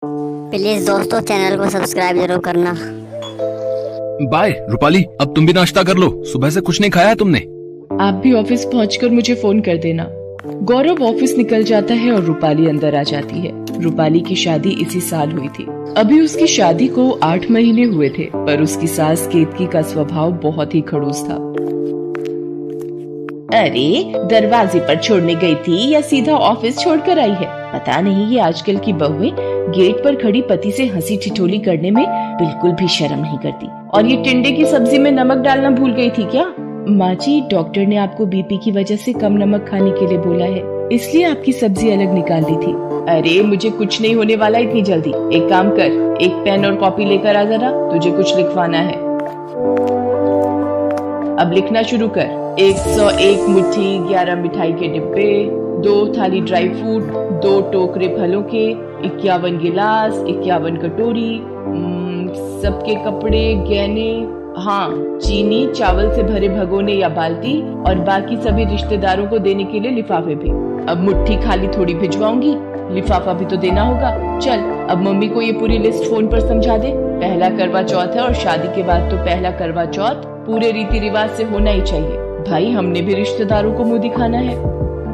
Please दोस्तों channel को subscribe जरूर करना। बाय रूपाली, अब तुम भी नाश्ता कर लो, सुबह से कुछ नहीं खाया है तुमने। आप भी ऑफिस पहुंचकर मुझे फोन कर देना। गौरव ऑफिस निकल जाता है और रूपाली अंदर आ जाती है। रूपाली की शादी इसी साल हुई थी। अभी उसकी शादी को 8 महीने हुए थे, पर उसकी सास केतकी का स्वभाव बहुत ही खड़ूस था। अरे दरवाजे पर छोड़ने गई थी या सीधा ऑफिस छोड़कर आई है? पता नहीं ये आजकल की बहुएं गेट पर खड़ी पति से हंसी ठिठोली करने में बिल्कुल भी शर्म नहीं करती। और ये टिंडे की सब्जी में नमक डालना भूल गई थी क्या? माँ जी, डॉक्टर ने आपको बीपी की वजह से कम नमक खाने के लिए बोला है, इसलिए आपकी सब्जी अलग निकाल दी थी। अरे मुझे कुछ नहीं होने वाला इतनी जल्दी। एक काम कर, एक पेन और कॉपी लेकर आ जरा, तुझे कुछ लिखवाना है। अब लिखना शुरू कर। 101 मुट्ठी 11 मिठाई के डिब्बे, 2 थाली ड्राई फ्रूट, 2 टोकरे फलों के, 51 गिलास, 51 कटोरी, सबके कपड़े गहने, हाँ चीनी, चावल से भरे भगोने या बाल्टी, और बाकी सभी रिश्तेदारों को देने के लिए लिफाफे भी। अब मुट्ठी खाली थोड़ी भिजवाऊंगी, लिफाफा भी तो देना होगा। चल अब मम्मी को ये पूरी लिस्ट फोन पर समझा दे। पहला करवा चौथ है और शादी के बाद तो पहला करवा चौथ पूरे रीति रिवाज से होना ही चाहिए। भाई हमने भी रिश्तेदारों को मुंह दिखाना है।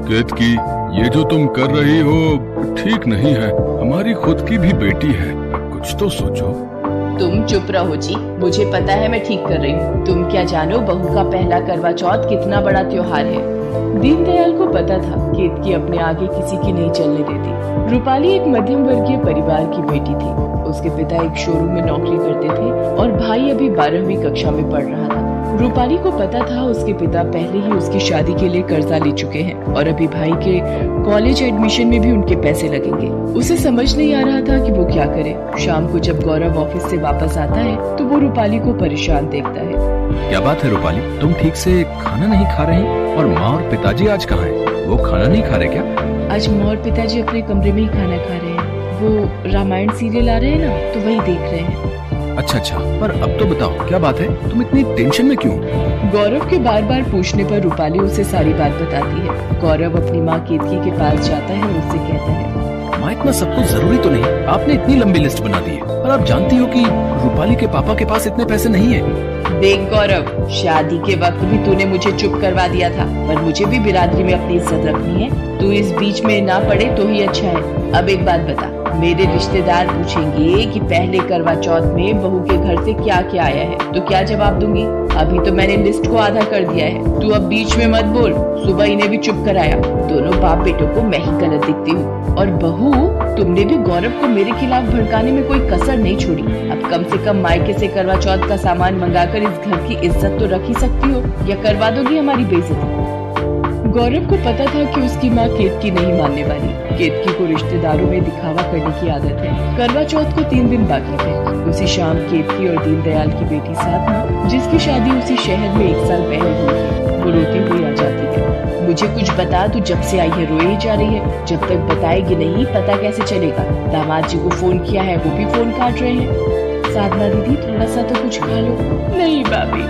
केतकी, ये जो तुम कर रही हो ठीक नहीं है, हमारी खुद की भी बेटी है, कुछ तो सोचो। तुम चुप रहो जी, मुझे पता है मैं ठीक कर रही हूँ। तुम क्या जानो बहू का पहला करवा चौथ कितना बड़ा त्योहार है। दीनदयाल को पता था केतकी अपने आगे किसी की नहीं चलने देती। रूपाली एक मध्यम वर्गीय परिवार की बेटी थी। उसके पिता एक शोरूम में नौकरी करते थे और भाई अभी 12वीं कक्षा में पढ़ रहा था। रूपाली को पता था उसके पिता पहले ही उसकी शादी के लिए कर्जा ले चुके हैं और अभी भाई के कॉलेज एडमिशन में भी उनके पैसे लगेंगे। उसे समझ नहीं आ रहा था कि वो क्या करे। शाम को जब गौरव ऑफिस से वापस आता है तो वो रूपाली को परेशान देखता है। क्या बात है रूपाली, तुम ठीक से खाना नहीं खा रही? और माँ और पिताजी आज कहाँ हैं? वो खाना नहीं खा रहे क्या? आज माँ और पिताजी अपने कमरे में ही खाना खा रहे हैं। वो रामायण सीरियल आ रहे हैं ना, तो वही देख रहे हैं। अच्छा, पर अब तो बताओ क्या बात है, तुम इतनी टेंशन में क्यों? गौरव के बार बार पूछने पर रूपाली उसे सारी बात बताती है। गौरव अपनी माँ केतकी के पास जाता है और उससे कहता है, माँ इतना सब कुछ जरूरी तो नहीं, आपने इतनी लंबी लिस्ट बना दी है और आप जानती हो कि रूपाली के पापा के पास इतने पैसे नहीं है। देख गौरव, शादी के वक्त भी तूने मुझे चुप करवा दिया था, पर मुझे भी बिरादरी में अपनी इज्जत रखनी है। तू इस बीच में ना पड़े तो ही अच्छा है। अब एक बात बता, मेरे रिश्तेदार पूछेंगे कि पहले करवा चौथ में बहू के घर से क्या क्या आया है, तो क्या जवाब दूंगी? अभी तो मैंने लिस्ट को आधा कर दिया है, तू अब बीच में मत बोल। सुबह इन्हें भी चुप कराया। दोनों बाप बेटों को मैं ही गलत दिखती हूँ। और बहू, तुमने भी गौरव को मेरे खिलाफ भड़काने में कोई कसर नहीं छोड़ी। अब कम से कम मायके से करवा चौथ का सामान मंगाकर इस घर की इज्जत तो रख ही सकती हो, या करवा दोगी हमारी बेइज्जती? गौरव को पता था कि उसकी माँ केतकी नहीं मानने वाली। केतकी को रिश्तेदारों में दिखावा करने की आदत है। करवा चौथ को 3 दिन बाकी थे। उसी शाम केतकी और दीनदयाल की बेटी साधना, जिसकी शादी उसी शहर में 1 साल पहले हुई थी, वो रोती हुई आ जाती है। मुझे कुछ बता, तू जब से आई है रोए ही जा रही है। जब तक बताएगी नहीं पता कैसे चलेगा? दामाद जी को फोन किया है, वो भी फोन काट रहे हैं। साधना दीदी, थोड़ा सा तो कुछ खा लो। नहीं भाभी,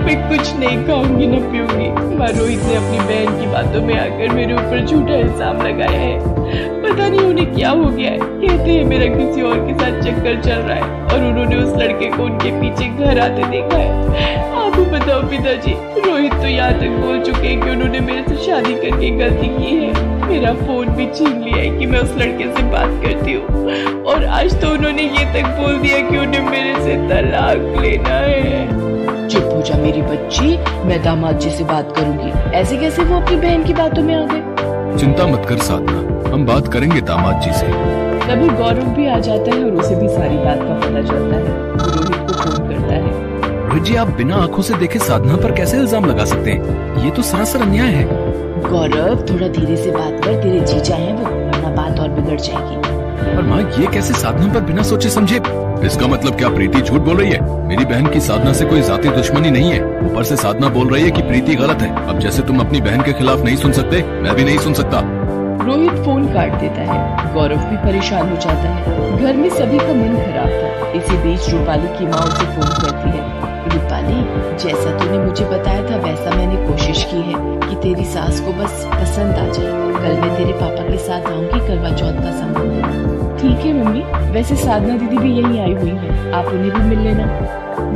मैं कुछ नहीं खाऊंगी न पीऊंगी। माँ रोहित ने अपनी बहन की बातों में आकर मेरे ऊपर झूठा इल्जाम लगाया है। पता नहीं उन्हें क्या हो गया है। कहते हैं मेरा किसी और के साथ चक्कर चल रहा है और उन्होंने उस लड़के को उनके पीछे घर आते देखा है। आप बताओ पिताजी, रोहित तो यहाँ तक बोल चुके हैं कि उन्होंने मेरे से शादी करके गलती की है। मेरा फोन भी छीन लिया है कि मैं उस लड़के से बात करती हूँ, और आज तो उन्होंने ये तक बोल दिया कि उन्हें मेरे से तलाक लेना है। चुप हो जा मेरी बच्ची, मैं दामाद जी से बात करूंगी। ऐसे कैसे वो अपनी बहन की बातों में आ गए? चिंता मत कर साधना, हम बात करेंगे दामाद जी से। तभी गौरव भी आ जाता है और उसे भी सारी बात का पता चलता है। रोहित को फोन करता है। रोहित जी, आप बिना आंखों से देखे साधना पर कैसे इल्जाम लगा सकते हैं? ये तो सरासर अन्याय है। गौरव, थोड़ा धीरे से बात कर, तेरे जीजा हैं वो, वरना बात और बिगड़ जाएगी। पर माँ, ये कैसे साधना पर बिना सोचे समझे? इसका मतलब क्या प्रीति झूठ बोल रही है? मेरी बहन की साधना से कोई जाती दुश्मनी नहीं है। ऊपर से साधना बोल रही है कि प्रीति गलत है। अब जैसे तुम अपनी बहन के खिलाफ नहीं सुन सकते, मैं भी नहीं सुन सकता। रोहित फोन काट देता है। गौरव भी परेशान हो जाता है। घर में सभी का मन खराब था। इसी बीच रूपाली की माँ उसे फोन करती है। रूपाली, जैसा तूने मुझे बताया था वैसा मैंने कोशिश की है कि तेरी सास को बस पसंद आ जाए। कल मैं तेरे पापा के साथ आऊंगी करवा चौथ का सामान लेने। ठीक है मम्मी, वैसे साधना दीदी भी यहीं आई हुई है, आप उन्हें भी मिल लेना।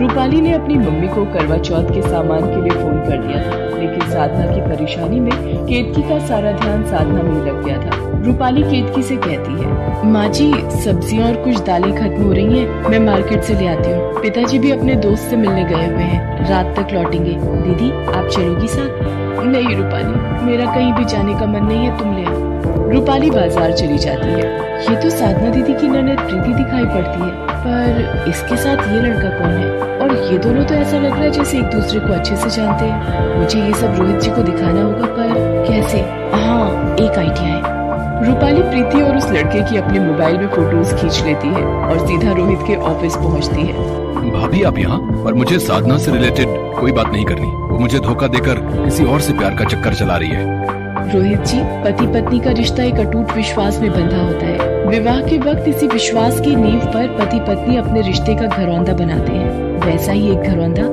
रूपाली ने अपनी मम्मी को करवा चौथ के सामान के लिए फोन कर दिया था, लेकिन साधना की परेशानी में केतकी का सारा ध्यान साधना में लग गया था। रूपाली केतकी से कहती है, माँ जी सब्जियाँ और कुछ दालें खत्म हो रही हैं, मैं मार्केट से ले आती हूँ। पिताजी भी अपने दोस्त से मिलने गए हुए हैं, रात तक लौटेंगे। दीदी आप चलोगी साथ? नहीं रूपाली, मेरा कहीं भी जाने का मन नहीं है, तुम ले आओ। रूपाली बाजार चली जाती है। ये तो साधना दीदी की ननद प्रीति दिखाई पड़ती है, पर इसके साथ ये लड़का कौन है? और ये दोनों तो ऐसा लग रहा है जैसे एक दूसरे को अच्छे से जानते हैं। मुझे ये सब रोहित जी को दिखाना होगा, पर कैसे? हाँ, एक आइडिया है। रूपाली प्रीति और उस लड़के की अपने मोबाइल में फोटोज खींच लेती है और सीधा रोहित के ऑफिस पहुंचती है। भाभी आप यहाँ, पर मुझे साधना से रिलेटेड कोई बात नहीं करनी। वो मुझे धोखा देकर किसी और से प्यार का चक्कर चला रही है। रोहित जी, पति पत्नी का रिश्ता एक अटूट विश्वास में बंधा होता है। विवाह के वक्त इसी विश्वास की नींव पर पति पत्नी अपने रिश्ते का घरौंदा बनाते हैं। वैसा ही एक घरौंदा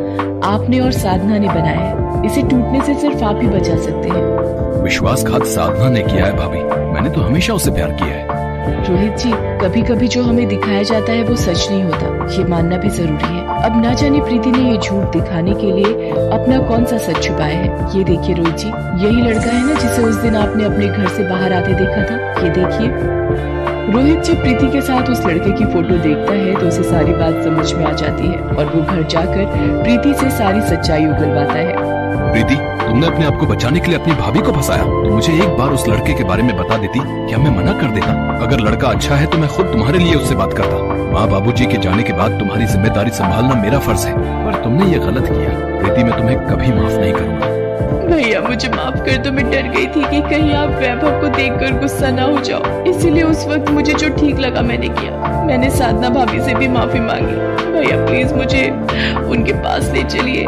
आपने और साधना ने बनाया है। इसे टूटने से सिर्फ आप ही बचा सकते हैं। विश्वासघात साधना ने किया है भाभी, मैंने तो हमेशा उसे प्यार किया है। रोहित जी, कभी कभी जो हमें दिखाया जाता है वो सच नहीं होता, ये मानना भी जरूरी है। अब ना जाने प्रीति ने ये झूठ दिखाने के लिए अपना कौन सा सच छुपाया है। ये देखिए रोहित जी, यही लड़का है ना जिसे उस दिन आपने अपने घर से बाहर आते देखा था, ये देखिए। रोहित जब प्रीति के साथ उस लड़के की फोटो देखता है तो उसे सारी बात समझ में आ जाती है और वो घर जाकर प्रीति से सारी सच्चाई उगलवाता है। प्रीति, तुमने अपने आप को बचाने के लिए अपनी भाभी को फंसाया। तो मुझे एक बार उस लड़के के बारे में बता देती, क्या मैं मना कर देता? अगर लड़का अच्छा है तो मैं खुद तुम्हारे लिए उससे बात करता। माँ बाबूजी के जाने के बाद तुम्हारी जिम्मेदारी संभालना मेरा फर्ज है, पर तुमने ये गलत किया। प्रीति, मैं तुम्हें कभी माफ नहीं करूँगा। भैया मुझे माफ कर दो, मैं डर गई थी कि कहीं आप वैभव को देखकर गुस्सा ना हो जाओ, इसीलिए उस वक्त मुझे जो ठीक लगा मैंने किया। मैंने साधना भाभी से भी माफी मांगी। भैया प्लीज मुझे उनके पास ले चलिए।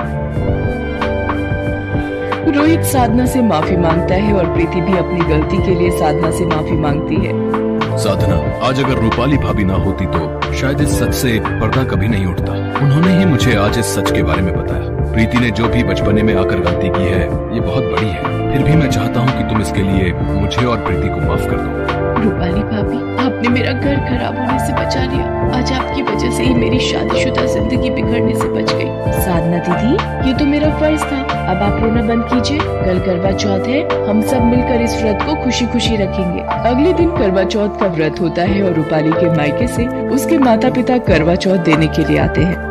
रोहित साधना से माफी मांगता है और प्रीति भी अपनी गलती के लिए साधना से माफी मांगती है। साधना, आज अगर रूपाली भाभी ना होती तो शायद इस सच से पर्दा कभी नहीं उठता। उन्होंने ही मुझे आज इस सच के बारे में बताया। प्रीति ने जो भी बचपने में आकर गलती की है ये बहुत बड़ी है, फिर भी मैं चाहता हूँ कि तुम इसके लिए मुझे और प्रीति को माफ कर दो। रूपाली भाभी, आपने मेरा घर खराब होने से बचा लिया। आज आपकी वजह से ही मेरी शादीशुदा जिंदगी बिगड़ने से बच गई। साधना दीदी, ये तो मेरा फर्ज था, अब आप रोना बंद कीजिए। कल करवा चौथ है, हम सब मिलकर इस व्रत को खुशी खुशी रखेंगे। अगले दिन करवा चौथ का व्रत होता है और रूपाली के मायके से उसके माता पिता करवा चौथ देने के लिए आते हैं।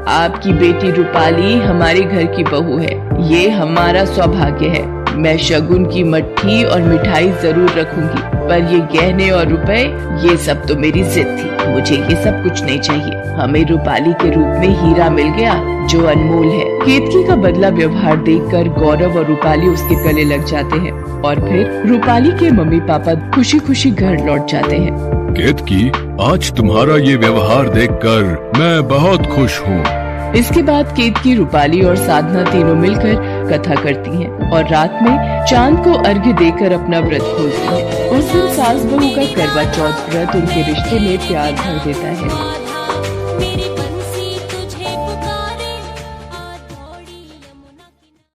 आपकी बेटी रूपाली हमारे घर की बहू है, ये हमारा सौभाग्य है। मैं शगुन की मट्ठी और मिठाई जरूर रखूंगी, पर ये गहने और रुपए ये सब तो मेरी जिद थी। मुझे ये सब कुछ नहीं चाहिए। हमें रूपाली के रूप में हीरा मिल गया जो अनमोल है। केतकी का बदला व्यवहार देखकर गौरव और रूपाली उसके गले लग जाते हैं और फिर रूपाली के मम्मी पापा खुशी खुशी घर लौट जाते हैं। केतकी, आज तुम्हारा ये व्यवहार देखकर मैं बहुत खुश हूँ। इसके बाद केतकी, रूपाली और साधना तीनों मिलकर कथा करती हैं और रात में चांद को अर्घ्य देकर अपना व्रत खोलती हैं। उस दिन सास बहू का करवा चौथ व्रत उनके रिश्ते में प्यार भर देता है।